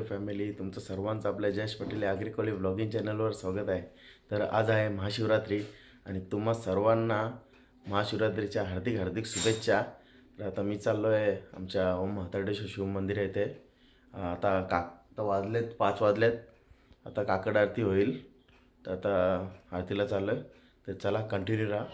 Family, तुमचं सर्वांचं आपल्या जयेश पटेल ॲग्रिकल्चर व्लॉगिंग चॅनलवर स्वागत आहे। तर आज आहे महाशिवरात्री आणि तुम्हा सर्वांना महाशिवरात्रीच्या हार्दिक हार्दिक शुभेच्छा। तर आता मी चाललो आहे आमच्या ओम म्हातारडेश्वर शिव मंदिर येथे। आता वाजलेत 5 वाजलेत, आता काकड आरती होईल। तर आता आरतीला चाललो आहे, तर चला कंटिन्यू राहा।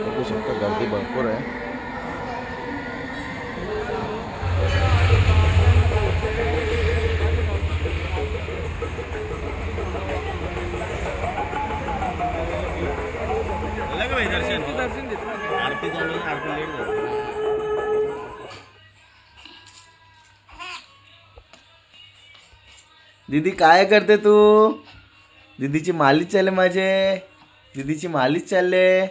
बघू शकता गर्दी भरपूर आहे। दीदी काय करते तू? दीदीची मालिश चालले, माझे दीदीची मालिश चालले।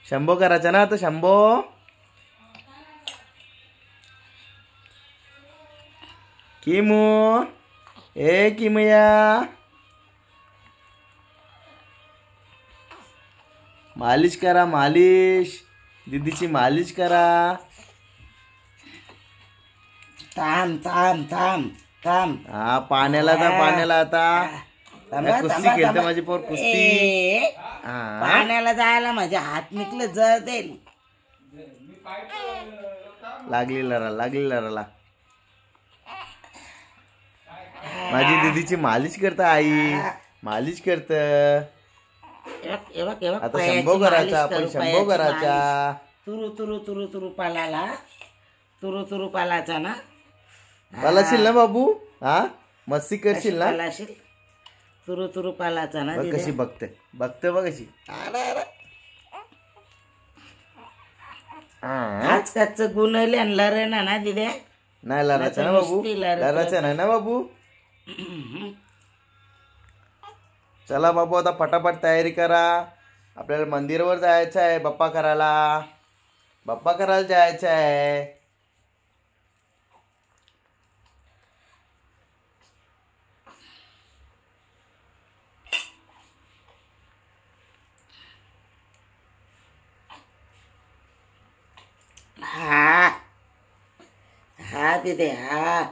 शंभो करायचा ना आता, शंभो किमू ए किमया मालिश करा, मालिश दीदीची मालिश करा। थांब थांब थांब थांब। हा पाण्याला जा, पाण्याला आता कुस्ती खेळते माझी पोर, कुस्ती। पाण्याला जायला माझे हात निकले जर देईल। लागली लराला माझी दीदीची मालिश करत, आई मालिश करत। आता शंभो करायचा, आपण शंभो करायचा। तुरु तुरु तुरु तुरु पालाला, तुरु तुरु पालाचा ना, पालाशील ना बाबू? हा मस्ती करशील ना? पालाशील, तुरु तुरु पालाचा ना। बघ कशी बघते बघ कशी। आज कच्च गुणले आणला रे ना दिदे? नाही लढायचं ना बाबू, लढायचं नाही ना बाबू। चला बाबू आता फटाफट तयारी करा, आपल्याला मंदिरावर जायचं आहे। बाप्पा करायला जायचं आहे। हा हा दिदे हा।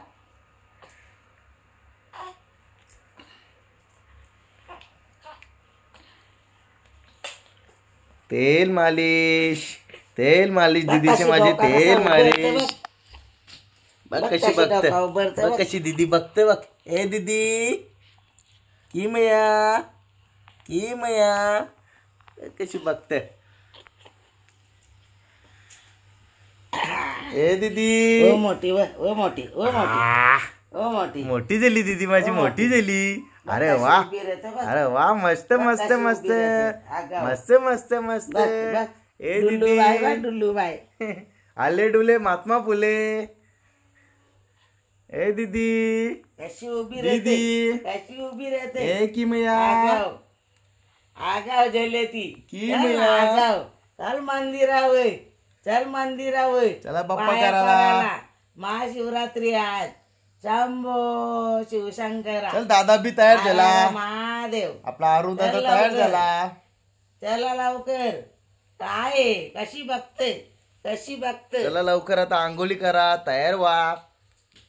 तेल मालिश दीदीचे माझे तेल मालिश। बघ कशी बघते, बघ कशी दीदी बघते बघ। ए दीदी किमया कशी बघते। ए दीदी ओ मोठी मोठी झाली दीदी माझी, मोठी झाली। अरे वा, अरे वा, मस्त मस्त मस्त मस्त मस्त मस्त। ए दीदी डुल्लू बाय आले डुले महात्मा फुले। ए दीदी कशी उभी रहते ए किमया आगाव झाले ती किमया। आगाव चल मंदिरावर चला बाप्पा करायला। महाशिवरात्री आज शंभो शिवशंकरा। चल दादा भी तयार झाला, महादेव आपला आरू दादा तयार झाला। चला लवकर, काय कशी बघते चला लवकर आता आंघोळी करा, तयार व्हा,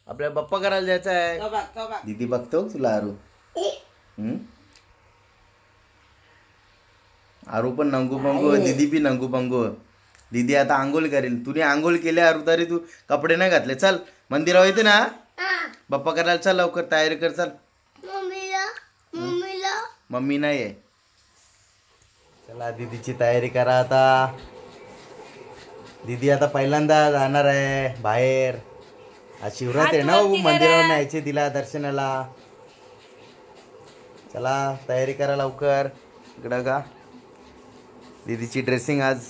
आपल्या बाप्पा करायला जायचं आहे। दीदी बघतो तुला आरू, आरू पण नंगू पंगू, दीदी बी नंगू पंगू. दीदी आता आंघोळ करेल. तुने आंघोळ केले आरू, तरी तू कपडे नाही घातले. चल मंदिरावर येते ना बाप्पा करायला. चल लवकर तयारी कर. चल मम्मी नाही आहे. चला दीदीची तयारी करा आता. दीदी आता पहिल्यांदा जाणार आहे बाहेर. आज शिवरात्री आहे ना बाबू, मंदिरावर न्यायचे तिला दर्शनाला. चला तयारी करा लवकर. इकडं का दीदीची ड्रेसिंग आज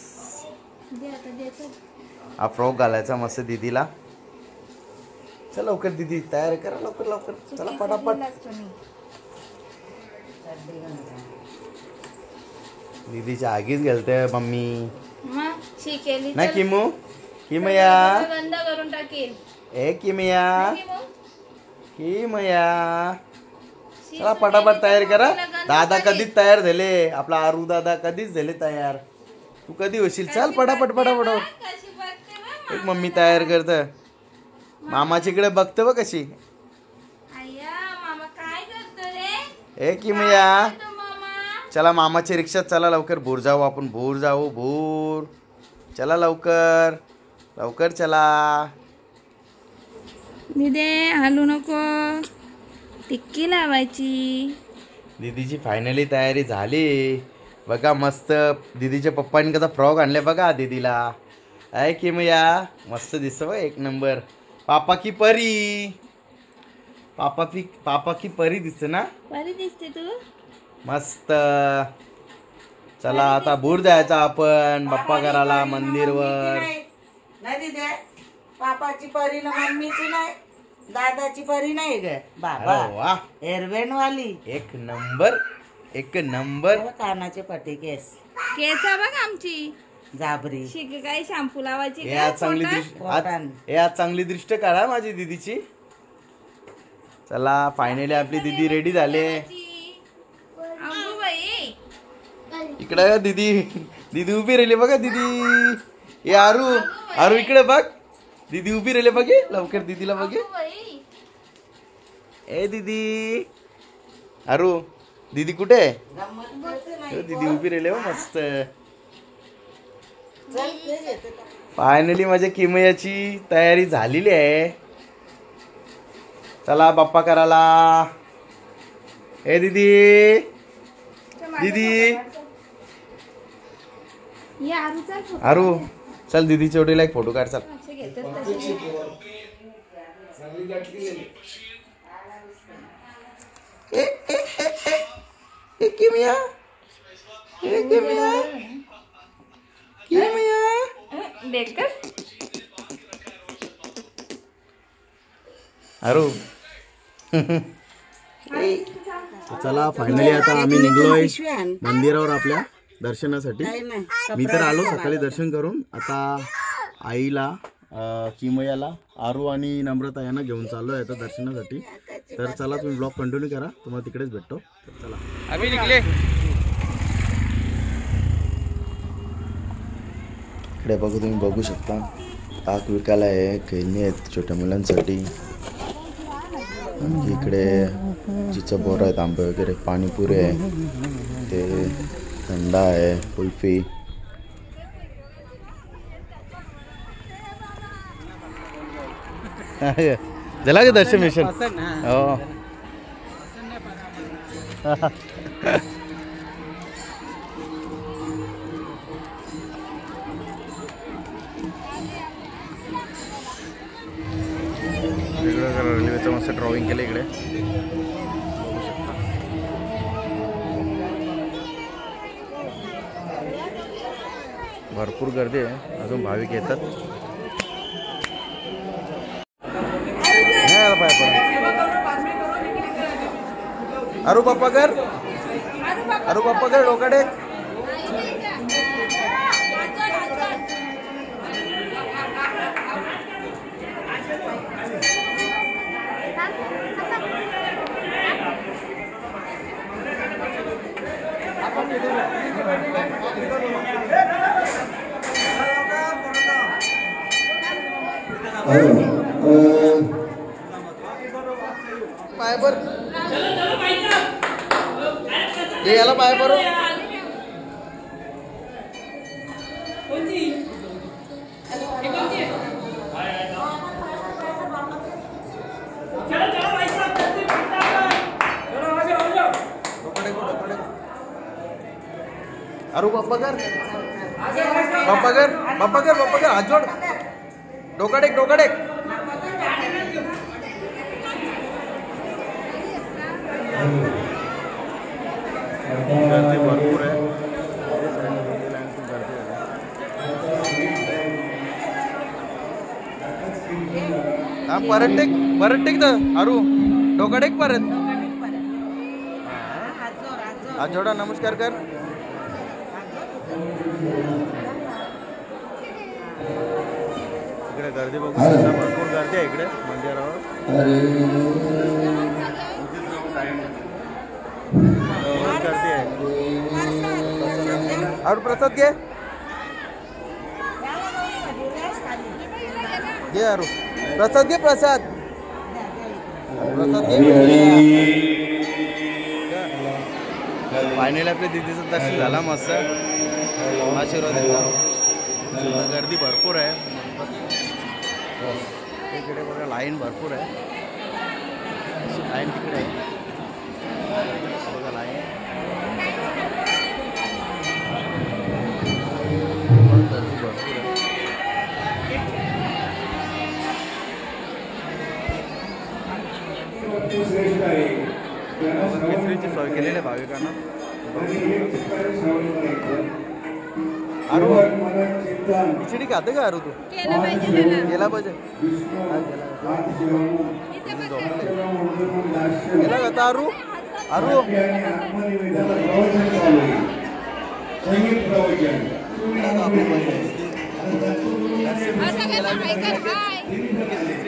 हा फ्रॉक घालायचा मस्त दीदीला. चल लवकर दीदी तयारी करा लवकर लवकर. चला पटापट. दीदीच्या आगीच गेलते मम्मी ना. किमया करून टाकेल. ए किमया चला पटापट तयारी करा. दादा कधीच तयार झाले. आपला आरू दादा कधीच झाले तयार. तू कधी होशील. चल पटापट पटापट. एक मम्मी तयार करत. मामाच्या इकडे बघते बघ कशी. ए किमया चला मामाच्या रिक्षात चला लवकर. भोर जाऊ आपण. भोर जाऊ. भोर चला लवकर लवकर चला. दिदे हालू नको. टिक्की लावायची. दीदीची फायनली तयारी झाली बघा. मस्त दीदीच्या पप्पांनी कसा फ्रॉक आणले बघा दीदीला. आहे किमया मस्त दिसतो बघ एक नंबर. पापा की परी. पापा की परी दिसते ना. बरी दिसते तू. मस्त. चला आता भूर जायचा आपण बाप्पा करायला मंदिरवर. नाही दिदे, पापाची परी ना मम्मीची नाही, दादाची परी नाही ग बाबा. वा एअरवेन वाली. एक नंबर एक नंबर. कानाचे पट्टे केस केसा बघ आमची. जाबरी शिक काय शॅम्पू लावायची. हे आज चांगली दृष्टी. आज चांगली दृष्टी काढा माझी दीदीची. चला फायनली आपली दीदी रेडी झाले. इकडे दीदी दीदी उभी राहिली बघा. दीदी हे आरू आरू इकडे बघ. दीदी उभी राहिली बघे. लवकर दीदीला बघे. ए दीदी आरू दीदी कुठे. दीदी उभी राहिली हो मस्त. फायनली माझ्या किमयाची तयारी झालेली आहे. चला बाप्पा करायला. ए दीदी दीदी आरू चल दीदीच्या ओटीला एक फोटो काढ. चल किमया किमया किमया. आरू चला फायनली आता आम्ही निघलोय मंदिरावर आपल्या दर्शनासाठी. मी तर आलो सकाळी दर्शन करून. आता आईला किमयाला आरू आणि नम्रता यांना घेऊन चाललोय आता दर्शनासाठी. तर चला तुम्ही ब्लॉग कंटिन्यू करा. तुम्हाला तिकडेच भेटतो. तर चला आम्ही निघले. इकडे बघू तुम्ही बघू शकता ताक विकायला आहे. खेळणी आहेत छोट्या मुलांसाठी. इकडे जिचं बोर आहेत आंबे वगैरे. पाणीपुरी आहे. ते थंडा आहे. कुल्फी. झाला का दर्शन मिशन. हो रेल्वेचं मस्त ड्रॉइंग केलं इकडे. भरपूर गर्दी आहे. अजून भाविक येतात. अरू बाप्पा कर. अरू बाप्पा कर डोकाडे. पाय बर याला पाय बरो अरे बाप्पा कर हात जोड डोकाडेक गर्दी भरपूर आहे परत टेक तर अरू डोकाडेक परत हात जोडा नमस्कार कर इकडे गर्दी बघू शकता भरपूर गर्दी आहे इकडे मंदिरावर गर्दी आहे और प्रसाद घे अरू प्रसाद घे प्रसाद घे फायनली आपल्या दिदीचं दर्शन झाला मस्त आशीर्वाद गर्दी भरपूर आहे तिकडे बघा लाईन भरपूर आहे लाईन तिकडे आहे बघा लाईन गर्दी भरपूर आहे केसरीची सोय केलेली आहे भाविकांना अरू खिचडी खाते का अरू तू गेला पाहिजे गेला का अरू अरू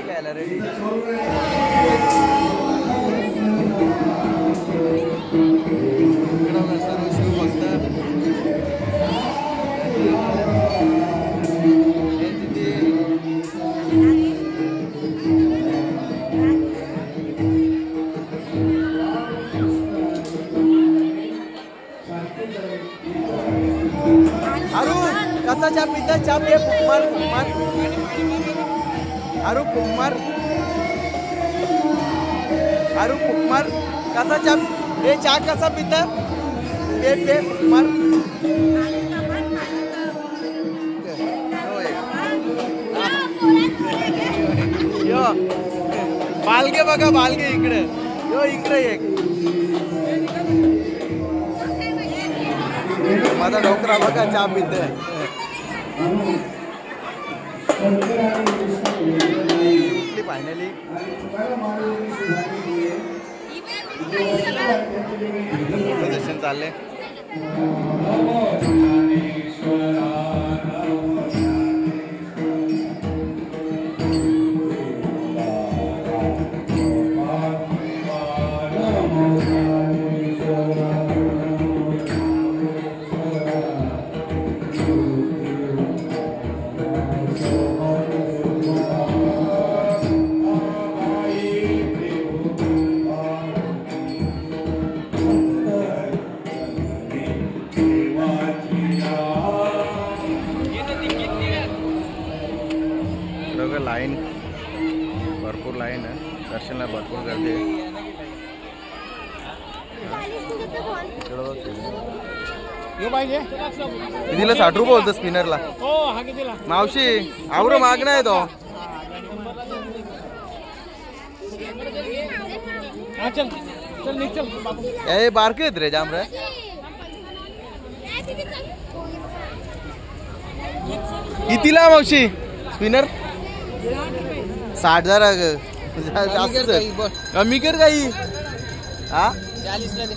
खायला रेडी अरू कसा चहा पिता चहा पे फुकमार अरू फुकमार कसा चहा हे चहा कसा पिता पे फुकमार यो बालगे बघा बालगे इकडे यो इकडे एक माझा डोकरा बघा चहा पिते फायनली दर्शन चालले लाईन भरपूर लाईन आहे दर्शनला भरपूर गर्दी आहे कितीला 60 रुपये होतं स्पिनरला मावशी आवर माग नाही तो ए बारके आहेत रे जाम रे कितीला मावशी स्पिनर 60,000 कमी कर काही हा 40 ला दे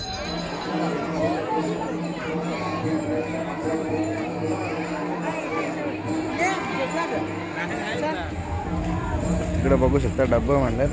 इकडे बघू शकता डब्बा म्हणलं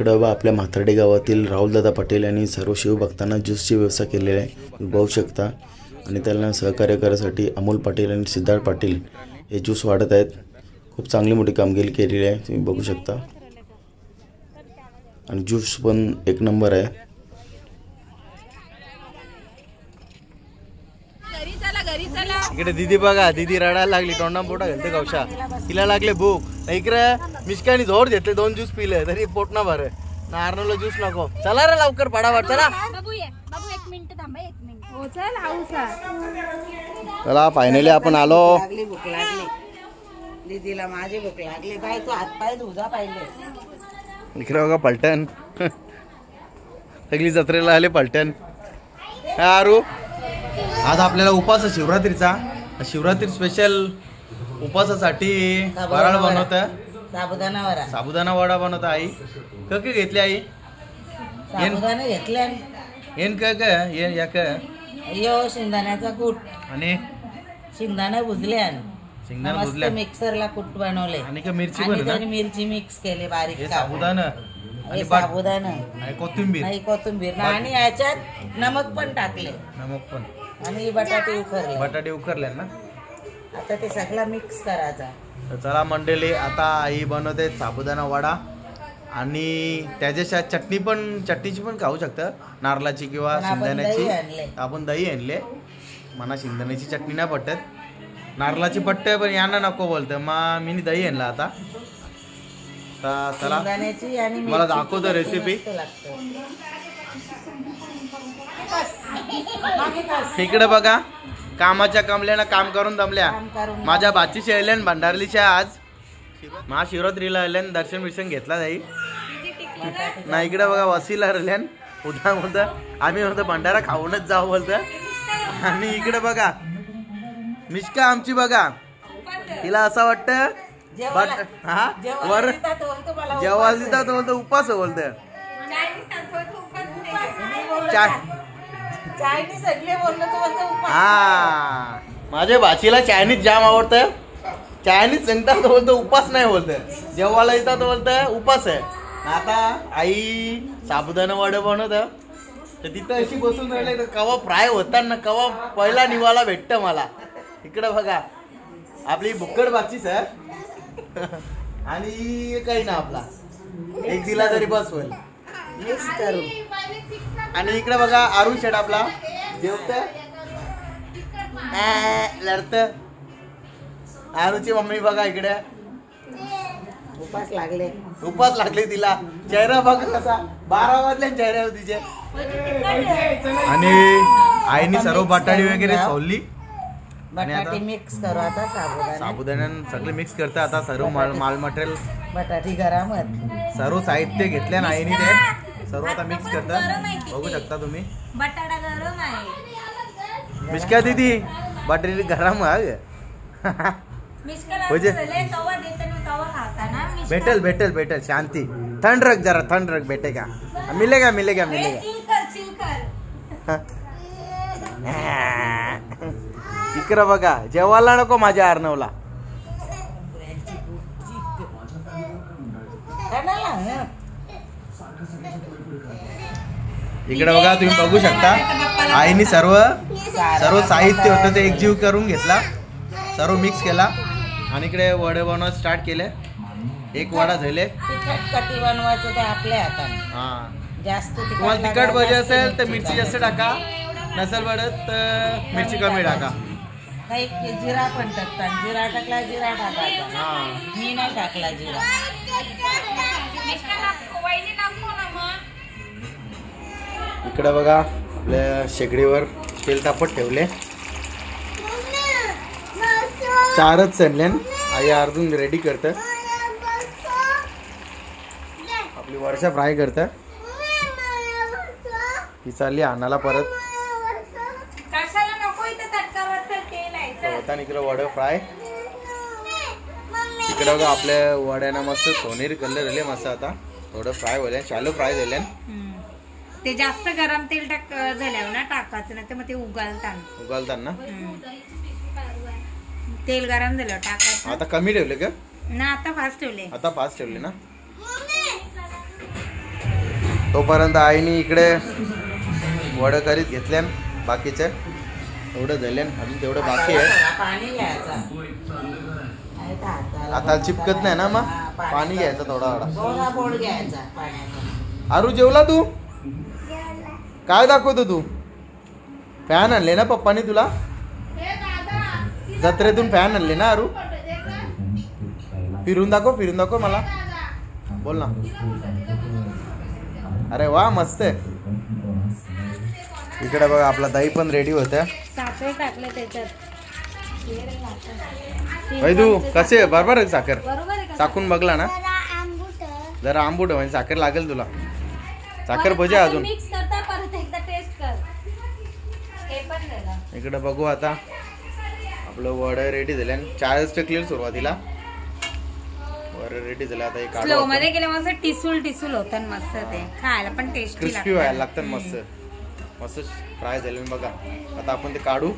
इकडं आपल्या म्हातार्डे गावातील राहुलदादा पाटील यांनी सर्व शिवभक्तांना ज्यूसची व्यवस्था केलेली आहे, तुम्ही बघू शकता. आणि त्यांना सहकार्य करण्यासाठी अमोल पाटील आणि सिद्धार्थ पाटील हे ज्यूस वाढत आहेत. खूप चांगली मोठी कामगिरी केलेली आहे, तुम्ही बघू शकता. आणि ज्यूस पण एक नंबर आहे. इकडे दीदी बघा, दीदी रडायला लागली, तोंडा पोटा घालते कवशा, तिला लागले भूक. इकडे मिष्कानी जोर घेतले, 2 ज्यूस पिले तरी पोट ना भरे. नारनला ज्यूस नको. चला रे लवकर पडापड चला. हो चल आऊसा. चला फायनली आपण आलो. लागली भूक लागली दीदीला, माझी भूक लागली. बाय तू हात पाय धुजा पाहिले. इकडे बघा पलटण, सगळी जत्रेला आले पलटण. काय आरू, आज आपल्याला उपास आहे शिवरात्रीचा. शिवरात्री स्पेशल उपासासाठी फराळ बनवत आहे. साबुदाणा वडा, साबुदाणा वडा बनवत आई. ककी घेतली आई? साबुदाणे घेतले येन काय या काय यो शेंगदाण्याचा कूट आणि शेंगदाणे भुजले, शेंगदाणा मस्त भुजल्या मिक्सरला कूट बनवले आणि का मिरची आणि पण ना, त्याने मिरची मिक्स केली बारीक. हे साबुदाणा हे आणि साबुदाणा आणि कोथिंबीर, नाही कोथिंबीर आणि याच्यात नमक पण टाकले नमक पण आणि बटाटे उखरले. बटाटे उकरले ना. आता ते सगळं मिक्स करायचा. तर चला मंडळी, आता आई बनवते साबुदाणा वडा. आणि त्याच्या चटणीची पण खाऊ शकतं, नारळाची किंवा पण आपण शेंगदाण्याची. दही आणले. आपण दही आणले. मला शेंगदाण्याची चटणी नाही पटत, नारळाची पट्टे पण यांना नको बोलतं. मग मी दही आणला आता. तर चला शेंगदाण्याची आणि मला मिरचीची दाखवतो चटणी रेसिपी. मस्त लागते. मागे बस. इकडे बघा, कामाच्या कमल्यानं काम करून दमल्या. काम करून माझ्या बाचीशी आल्यान भंडारलीच्या आज महाशिवरात्रीला आल्यान दर्शन विर्शन घेतला जाई ना. इकडे बघा वसीला राहिल्यान उद्या बोलतं आम्ही म्हणतो भंडारा खाऊनच जाऊ बोलतं. आणि इकडे बघा मिष्का आमची बघा, तिला असं वाटतं हा वर जेव्हा देतात बोलतं उपास बोलतं. चायनीज सगळे बोललो तर बोलतो उपास. हा माझ्या भाचीला चायनीज जाम आवडतं. चायनीज सांगतात बोलतं उपास नाही बोलतं, जेव्हाला येतात बोलतं उपास आहे. आता आई साबुदाणा वडा बनवत तर तिथं अशी बसून राहिले तर कवा फ्राय होतात ना, कवा पहिला निवाला भेटतं मला. इकडं बघा आपली भुक्कड बागचीच आहे आणि काही ना आपला एक दिला तरी बस होईल. मिक्स करू. आणि इकडे बघा आरू शेड आपला जेवत लढत. आरूची मम्मी बघा इकडे उपास लागले. उपास लागले तिला. चेहरा बघ कसा 12 वाजल्या चेहऱ्यावर तिचे. आणि आईने सर्व बटाटी वगैरे सोलली. बटाटे मिक्स करू आता. साबुदाण्यानं सगळे मिक्स करतं आता. सर्व माल मटेरियल बटाटी गरमत. सर्व साहित्य घेतल्या आईने ते सर्व आता मिक्स करतात. बघू शकता तुम्ही. बटाटा गरम आहे. मिश्का दीदी बटाटी गरम आहे. म्हणजे भेटेल भेटेल भेटेल शांती. थंड रख जरा थंड रख भेटेगा. मिलेगा मिलेगा मिलेगा. इकडं बघा जेवायला नको माझ्या अर्णवला. इकडे बघा तुम्ही बघू शकता आईने सर्व साहित्य होतं ते एकजीव करून घेतला. सर्व मिक्स केला आणि इकडे वडे बनवायला स्टार्ट केले. एक वडा झाले. कटी बनवायचं ते आपल्या हाताने. हा जास्त तुम्हाला तिखट पाहिजे असेल तर मिरची जास्त टाका. नसेल पडत तर मिरची कमी टाका. काही जिरा पण टाकतात. जिरा टाकला जिरा टाकायचा. हा मी नाही टाकला जिरा. इकडे बघा आपल्या शेगडीवर तेल तापत ठेवले. 4च चढल्यान आई अर्जुन रेडी करत. आपली वर्षा फ्राय करत. ती चालली आणायला परत. होता इकडे वडे फ्राय. इकडे बघा आपल्या वड्यांना मस्त सोनेरी कलर झाले मस्त. आता थोडं फ्राय होईल. शालो फ्राय झाले. ते जास्त गरम तेल झाल्यावर ना टाकायचं ना तर मग ते उगालताना तेल गरम झालं टाकायचं. आता कमी ठेवले का ना आता फास्ट ठेवले. आता फास्ट ठेवले ना. तोपर्यंत आईने इकडे वड करीत घेतल्या. बाकीचे एवढं झाले अजून तेवढं बाकी आहे. पाणी घ्यायचं. आता चिपकत नाही ना मग पाणी घ्यायचं थोडा थोडा. बोड घ्यायचा पाण्याचा. आरू जेवला तू. काय दाखवतो तू. फॅन आणले ना पप्पानी तुला. जत्रेतून फॅन आणले ना आरू. फिरून दाखव मला. बोल ना. अरे वा मस्त आहे. इकडे बघा आपला दही पण रेडी होत्या. साखर टाकलं त्याच्यात. तू कसे बरोबर आहे साखर. बरोबर आहे का? टाकून बघला ना जरा आंबूट म्हणजे साखर लागेल तुला. साखर भजे अजून. मिक्स करता परत एकदा टेस्ट कर. हे पण झालं. इकडे बघू आता आपलं वडे रेडी झाले. 4च टाकले सुरुवातीला. वडे रेडी झाले. आता एक स्लो मध्ये गेले मस्त टिसूल होतं मस्त. ते खायला पण टेस्टी क्रिस्पी व्हायला लागतात मस्त. मस्त फ्राय झाले बघा. आता आपण ते काढू.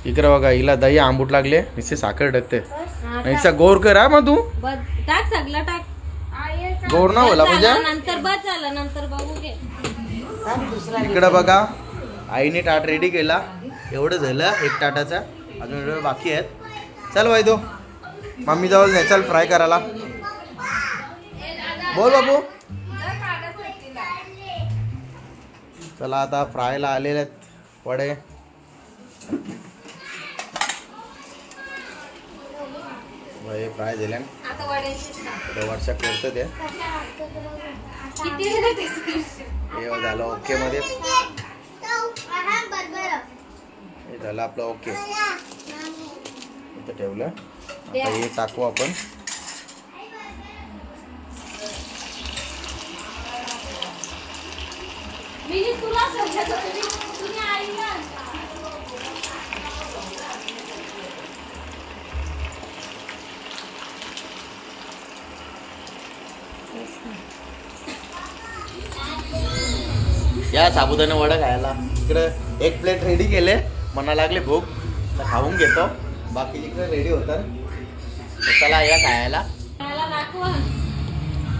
इकडे बघा हिला दही आंबूट लागले. नुसते साखर टाकते. नुसता गोर कर हा मग तू. टाक सगळं टाक. गोर ना होला म्हणजे. नंतर बस झालं नंतर बघू घे. इकडे बघा आईने ताट रेडी केला. एवढं झालं एक ताटाचा. अजून एवढं बाकी आहेत. चल भाई तो मम्मी जवळ नाही. चल फ्राय करायला. बोल बाबू. चला आता फ्रायला आलेले आहेत वडे. फ्राय झाले. वर्षा करतं ते. हे झालं ओके मध्ये. हे झालं आपलं ओके. इथं ठेवलं. आता हे टाकू आपण. या साबुदाणा वडा खायला. इकडे एक प्लेट रेडी केले. मना लागले भूक तर खाऊन घेतो. बाकी इकडे रेडी होतात. चला या खायला.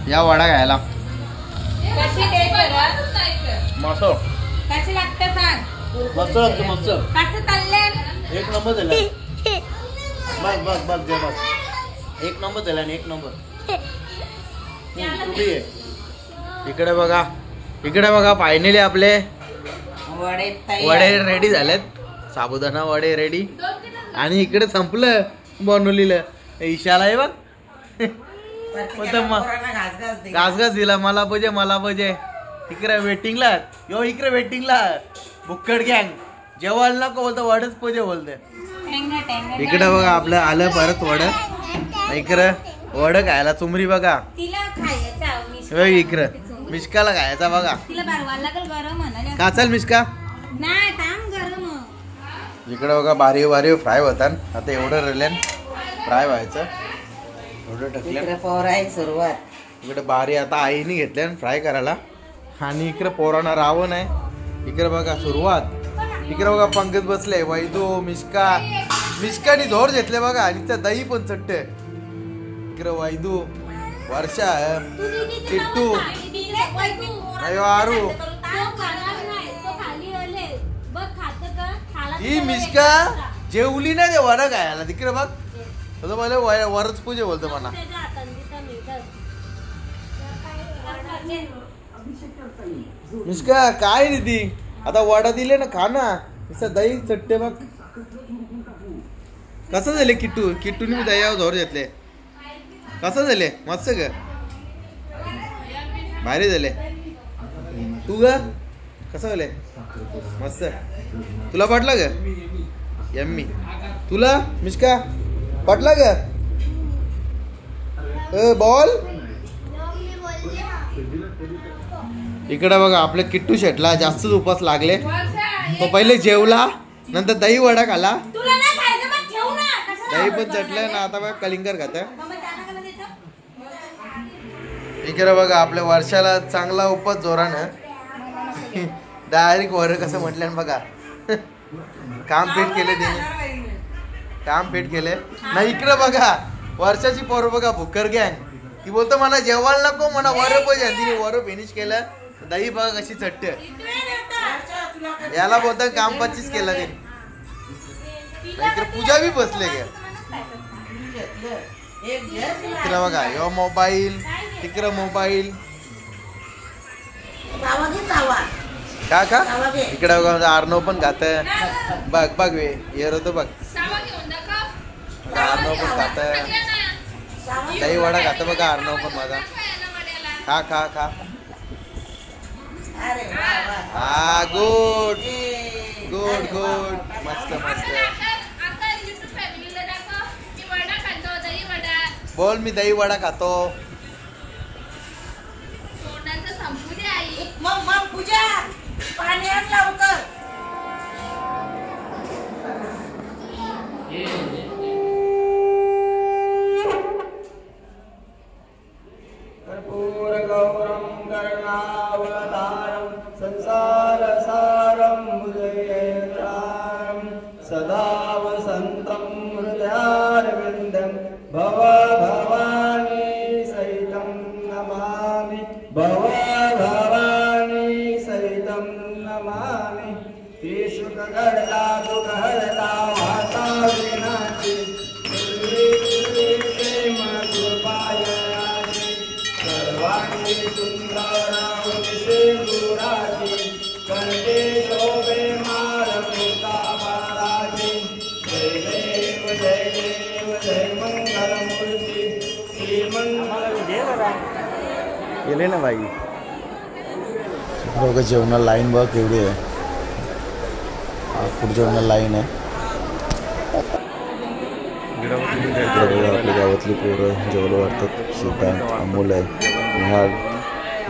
या वडा खायला. मस्त कशी लागते सांग. मस्त लागते मस्त. कसं चाललंय. एक नंबर झाला. बस बस बस जे बस. एक नंबर झाला. एक नंबर. इकडे बघा फायनली आपले वडे रेडी झालेत. साबुदाणा वडे रेडी. आणि इकडे संपलं बनवलेलं. ईशाला आहे बघ घास घास दिला. मला पाहिजे इकडे वेटिंगला. इकडे वेटिंगला बुक्कड गँग जेवायला नको बोलतो वडच पाहिजे बोलते. इकडे बघा आपलं आलं परत वड. इकडं वड खायला चुमरी बघा. इकडं मिश्काला खायचा बघा. का चाल मिश्का. इकडे बघा बारीक फ्राय होतात. आता एवढं राहिलं फ्राय व्हायचं. एवढं टाकलं पोराय सुरुवात. इकडे बारी आता आईने घेतल्या फ्राय करायला. आणि इकडे पोरांना रावण आहे. इकडे बघा सुरुवात. इकडे बघा पंकज बसले. वैदू मिश्कानी जोर घेतले बघा. आणि त्या दही पण चट्ट. इकडे वैदू वर्षा किट्टू आरू. ही मिश्का जेवली ना ते वडा खायला. तिकडे बघ मला वरच पूजे बोलतो मला. मिश्का काय रे ती आता वडा दिले ना खा ना. दही चट्टे बघ कसं झाले. किट्टूने मी दह्यावर जोर घेतले. कसं झाले मस्त ग भारी झाले. तू ग कसं झाले मस्त. तुला पटलं ग यम्मी. तुला मिश्का पटलं ग बॉल. इकडे बघा आपल्या किट्टू शेटला जास्तच उपास लागले. तो पहिले जेवला नंतर दही वडा खाला. दही पण चटलं ना. आता बघा कलिंगर खात. इकडे बघा आपल्या वर्षाला चांगला उपास जोरानं डायरेक्ट वर कसं म्हटलं बघा. काम पेट केले नाही. इकडे बघा वर्षाची पोर बघा भुक्कर गँग. ती बोलतो मला जेवायला नको मला वर पाहिजे. तिने वर फिनिश केलं. दही बघा कशी चट्ट. याला बोलता काम पच्चीस केला तिने. इकडे पूजा बी बसले गे. इकडे बघा यो मोबाईल तिकडे मोबाईल का इकडे बघा आर्नव पण खात. बघ येर होतो बघ आर्नव पण खात. दही वडा खात बघा आर्नव पण माझा. खा हा गुड मस्त बोल. मी दही वडा खातो. मग पूजा पाणी आण लवकर. कर्पूरगौरं करुणावतारं संसारसारं भुजगेन्द्रारं सदा वसन्तं हृदयारविन्दं भवानी सहितं नमामि. भवानी सहितं नमामि. शुकगर्ता दुःखहर्ता माता विनाशि प्रेम कृपाय सर्वाणि सुन्दरावति सिन्दूराजि कंठे शोभे मालमुक्ता बालाजि. जय देव जय मंगलमूर्ति श्रीमंगल गेले ना बाई. बघा जेवणा लाईन बघ केवढी आहे. पुढे जेवणा लाईन आहे. आपल्या गावातली पोरं जेवलं वाटतात. सिद्धांत अमोल आहे. निहाल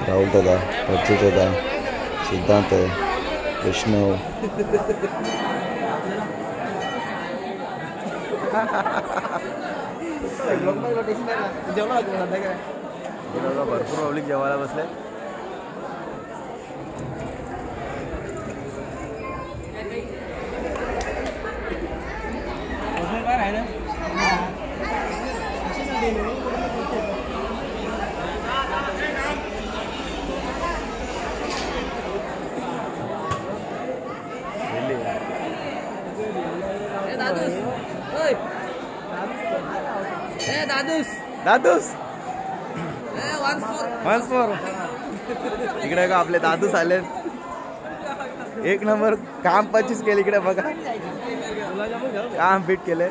राहुल दादा प्रज्वल दादा सिद्धांत आहे. वैष्णव भरपूर पब्लिक जेवायला बसले. दादूस इकडे का आपले दादूस आले एक नंबर काम 25 केले इकडे बघा काम फिट केलंय